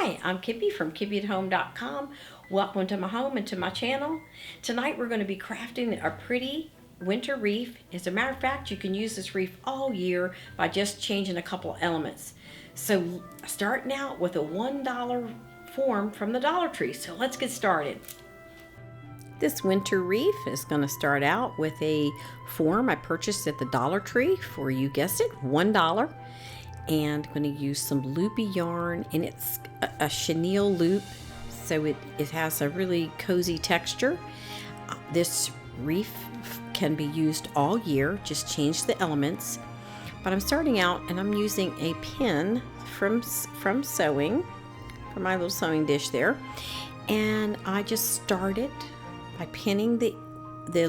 Hi, I'm Kippi from KippiAtHome.com. Welcome to my home and to my channel. Tonight we're going to be crafting a pretty winter wreath. As a matter of fact, you can use this wreath all year by just changing a couple elements. So starting out with a $1 form from the Dollar Tree. So let's get started. This winter wreath is going to start out with a form I purchased at the Dollar Tree for, you guessed it, $1. And I'm going to use some loopy yarn, and it's a chenille loop, so it has a really cozy texture. This wreath can be used all year, just change the elements. But I'm starting out and I'm using a pin from sewing, from my little sewing dish there, and I just started by pinning the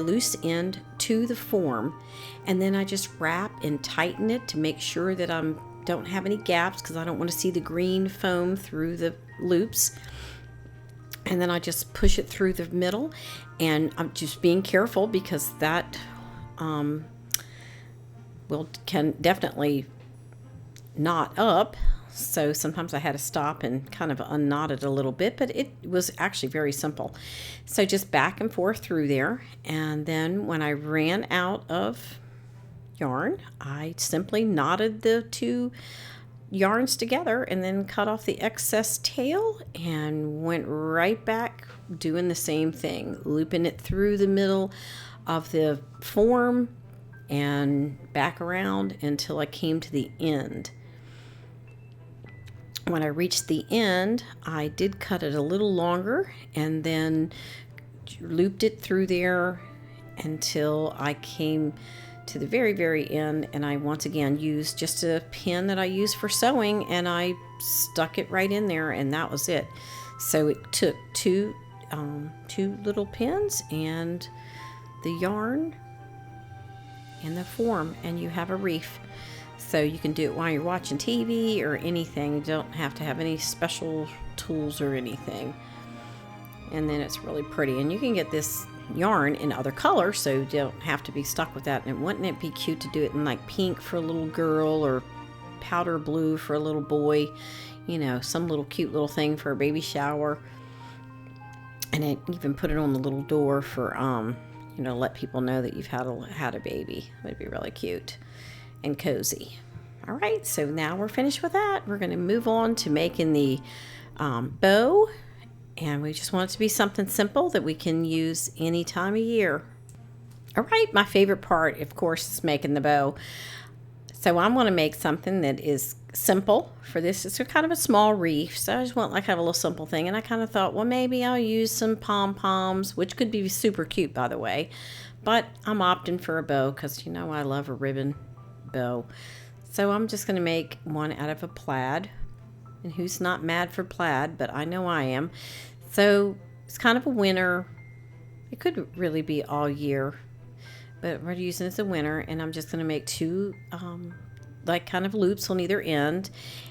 loose end to the form, and then I just wrap and tighten it to make sure that I don't have any gaps, because I don't want to see the green foam through the loops. And then I just push it through the middle, and I'm just being careful because that can definitely knot up. So sometimes I had to stop and kind of unknot it a little bit, but it was actually very simple. So just back and forth through there, and then when I ran out of yarn, I simply knotted the two yarns together and then cut off the excess tail and went right back doing the same thing, looping it through the middle of the form and back around until I came to the end. When I reached the end, I did cut it a little longer and then looped it through there until I came to the very end, and I once again used just a pin that I use for sewing, and I stuck it right in there, and that was it. So it took two little pins and the yarn and the form, and you have a wreath. So you can do it while you're watching TV or anything. You don't have to have any special tools or anything. And then it's really pretty, and you can get this yarn in other colors, so you don't have to be stuck with that. And wouldn't it be cute to do it in like pink for a little girl or powder blue for a little boy, you know, some little cute little thing for a baby shower. And I even put it on the little door for let people know that you've had a baby. It would be really cute and cozy. All right, so now we're finished with that. We're going to move on to making the bow. And we just want it to be something simple that we can use any time of year. All right, my favorite part, of course, is making the bow. So I'm going to make something that is simple for this. It's kind of a small wreath, so I just want like have a little simple thing. And I kind of thought, well, maybe I'll use some pom-poms, which could be super cute, by the way. But I'm opting for a bow because, I love a ribbon bow. So I'm just going to make one out of a plaid. And who's not mad for plaid, but I know I am. So it's kind of a winter. It could really be all year, but we're using it as a winter. And I'm just going to make two kind of loops on either end.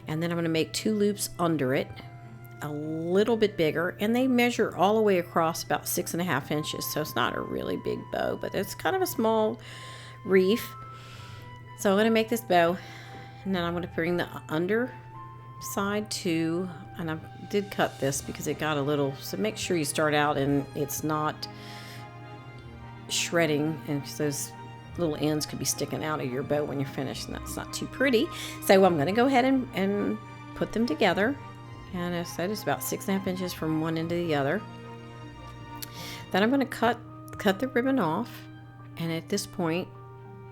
And then I'm going to make two loops under it, a little bit bigger. And they measure all the way across about 6.5 inches. So it's not a really big bow, but it's kind of a small wreath. So I'm going to make this bow. And then I'm going to bring the under side to, and I did cut this because it got a little, so make sure you start out and it's not shredding, and those little ends could be sticking out of your bow when you're finished, and that's not too pretty. So I'm going to go ahead and put them together, and as I said, it's about 6.5 inches from one end to the other. Then I'm going to cut the ribbon off, and at this point,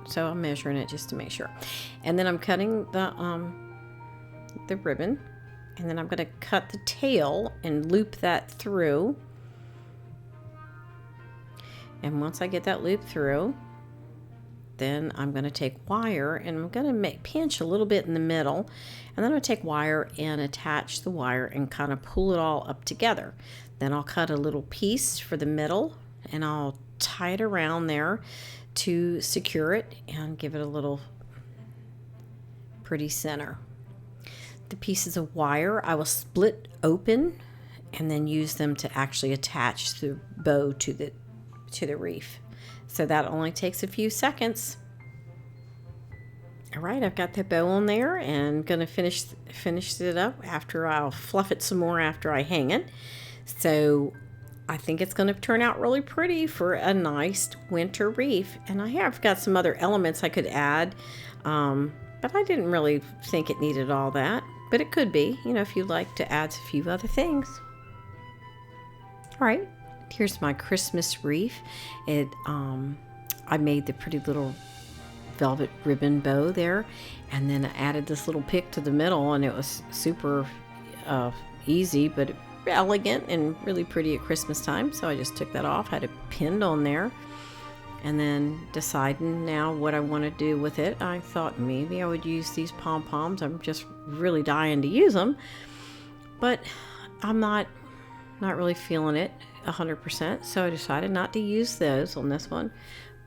so I'm measuring it just to make sure, and then I'm cutting the ribbon, and then I'm going to cut the tail and loop that through. And once I get that loop through, then I'm going to take wire and I'm going to pinch a little bit in the middle, and then I'm going to take wire and attach the wire and kind of pull it all up together. Then I'll cut a little piece for the middle and I'll tie it around there to secure it and give it a little pretty center. The pieces of wire I will split open and then use them to actually attach the bow to the wreath. So that only takes a few seconds. All right, I've got that bow on there and gonna finish it up after I'll fluff it some more after I hang it. So I think it's gonna turn out really pretty for a nice winter wreath. And I have got some other elements I could add, but I didn't really think it needed all that. But it could be, if you'd like to add a few other things. All right, here's my Christmas wreath. I made the pretty little velvet ribbon bow there, and then I added this little pick to the middle, and it was super easy but elegant and really pretty at Christmas time. So I just took that off, had it pinned on there, and then deciding now what I want to do with it. I thought maybe I would use these pom-poms. I'm just really dying to use them, but I'm not really feeling it 100%, so I decided not to use those on this one.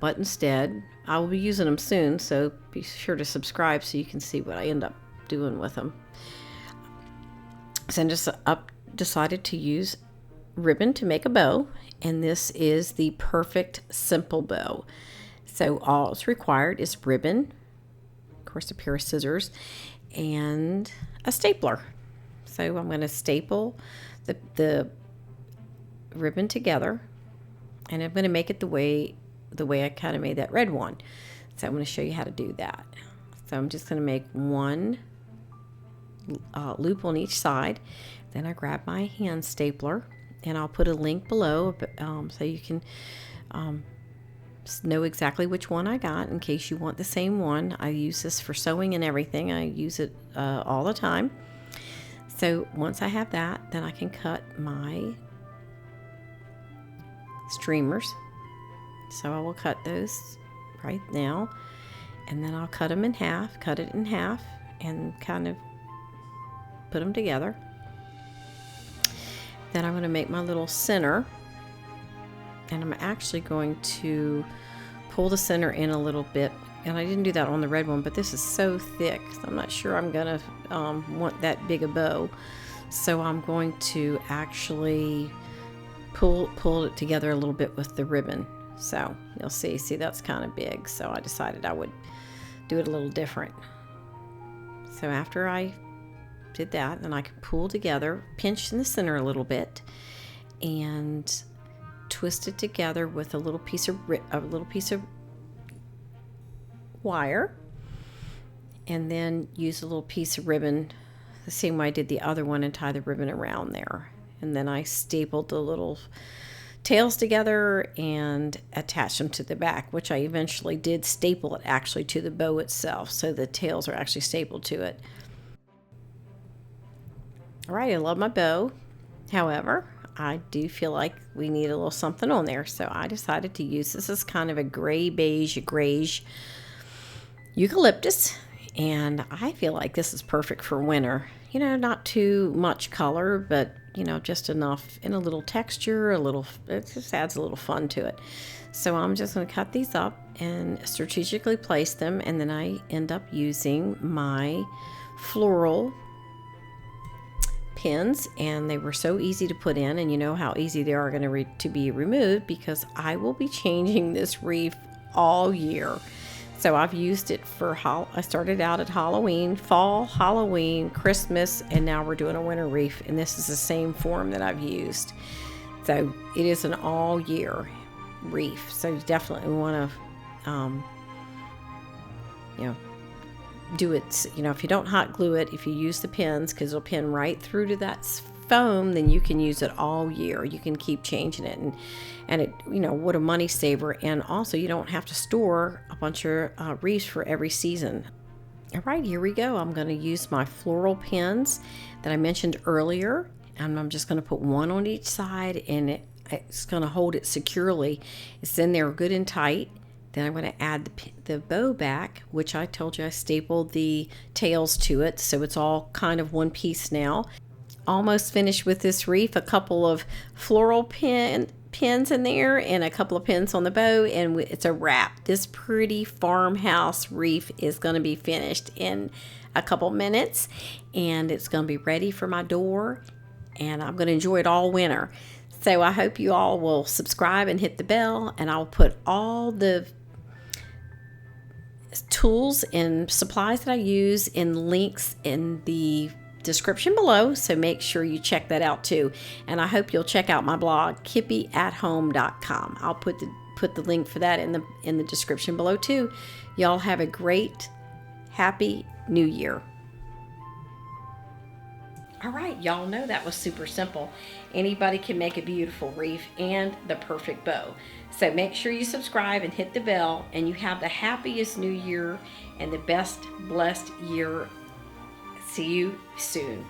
But instead, I will be using them soon, so be sure to subscribe so you can see what I end up doing with them. So I just decided to use ribbon to make a bow, and this is the perfect simple bow. So all it's required is ribbon, of course a pair of scissors, and a stapler. So I'm going to staple the ribbon together, and I'm going to make it the way I kind of made that red one. So I'm going to show you how to do that. So I'm just going to make one loop on each side. Then I grab my hand stapler, and I'll put a link below so you can know exactly which one I got in case you want the same one. I use this for sewing and everything. I use it all the time. So once I have that, then I can cut my streamers. So I will cut those right now, and then I'll cut it in half and kind of put them together. Then I'm going to make my little center, and I'm actually going to pull the center in a little bit, and I didn't do that on the red one, but this is so thick, so I'm not sure I'm going to want that big a bow. So I'm going to actually pull it together a little bit with the ribbon. So you'll see that's kind of big, so I decided I would do it a little different. So after I did that, then I can pull together, pinch in the center a little bit, and twist it together with a little piece of wire, and then use a little piece of ribbon the same way I did the other one and tie the ribbon around there. And then I stapled the little tails together and attached them to the back, which I eventually did staple it actually to the bow itself, so the tails are actually stapled to it. All right, I love my bow. However, I do feel like we need a little something on there, so I decided to use this as kind of a grayish eucalyptus, and I feel like this is perfect for winter. Not too much color, but just enough, and a little texture, it just adds a little fun to it. So I'm just going to cut these up and strategically place them, and then I end up using my floral pins, and they were so easy to put in, and you know how easy they are going to be removed, because I will be changing this wreath all year. So I've used it for I started out at Halloween, fall, Halloween, Christmas, and now we're doing a winter wreath, and this is the same form that I've used. So it is an all year wreath. So you definitely want to, do it. If you don't hot glue it, if you use the pins, because it'll pin right through to that foam, then you can use it all year. You can keep changing it, and it, what a money saver. And also you don't have to store a bunch of wreaths for every season. All right, here we go. I'm going to use my floral pins that I mentioned earlier, and I'm just going to put one on each side, and it's going to hold it securely. It's in there good and tight. Then I'm going to add the bow back, which I told you I stapled the tails to it, so it's all kind of one piece now. Almost finished with this wreath. A couple of floral pins in there and a couple of pins on the bow, and it's a wrap. This pretty farmhouse wreath is going to be finished in a couple minutes, and it's going to be ready for my door, and I'm going to enjoy it all winter. So I hope you all will subscribe and hit the bell, and I'll put all the tools and supplies that I use in links in the description below, so make sure you check that out too. And I hope you'll check out my blog, kippyathome.com. I'll put the link for that in the description below too. Y'all have a great, happy New Year. All right, y'all know that was super simple. Anybody can make a beautiful wreath and the perfect bow. So make sure you subscribe and hit the bell, and you have the happiest New Year and the best blessed year. See you soon.